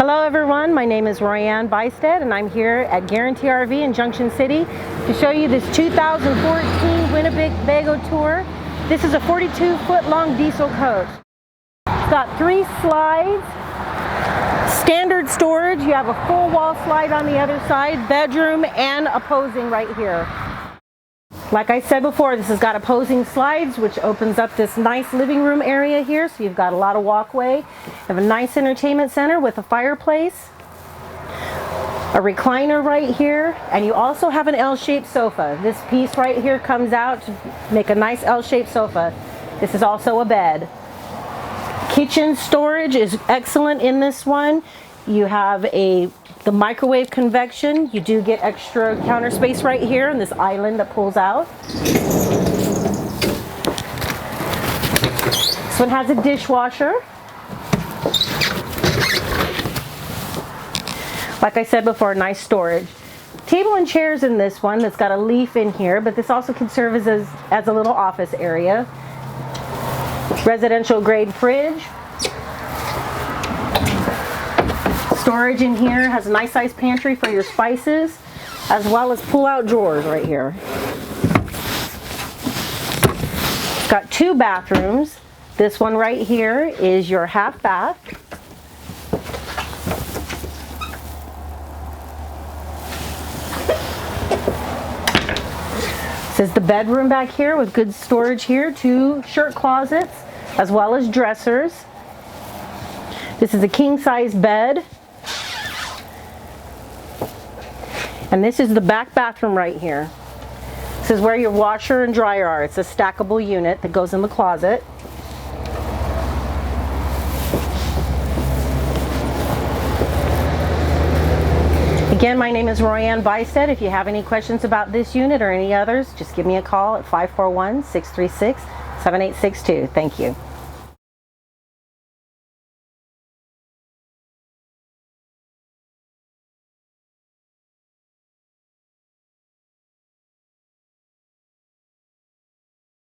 Hello everyone, my name is Roianne.Buystedt and I'm here at Guarantee RV in Junction City to show you this 2014 Winnebago Tour. This is a 42-foot long diesel coach. It's got 3 slides, standard storage. You have a full wall slide on the other side, bedroom and opposing right here. Like I said before, this has got opposing slides, which opens up this nice living room area here. So you've got a lot of walkway. You have a nice entertainment center with a fireplace, a recliner right here, and you also have an L-shaped sofa. This piece right here comes out to make a nice L-shaped sofa. This is also a bed. Kitchen storage is excellent in this one. You have the microwave convection. You do get extra counter space right here and this island that pulls out. This one has a dishwasher. Like I said before, nice storage. Table and chairs in this one that's got a leaf in here, but this also can serve as a little office area. Residential grade fridge. Storage in here has a nice sized pantry for your spices, as well as pull-out drawers right here. It's got 2 bathrooms. This one right here is your half bath. This is the bedroom back here with good storage here, 2 shirt closets, as well as dressers. This is a king-size bed. And this is the back bathroom right here. This is where your washer and dryer are. It's a stackable unit that goes in the closet. Again, my name is Roianne.Buystedt. If you have any questions about this unit or any others, just give me a call at 541-636-7862. Thank you.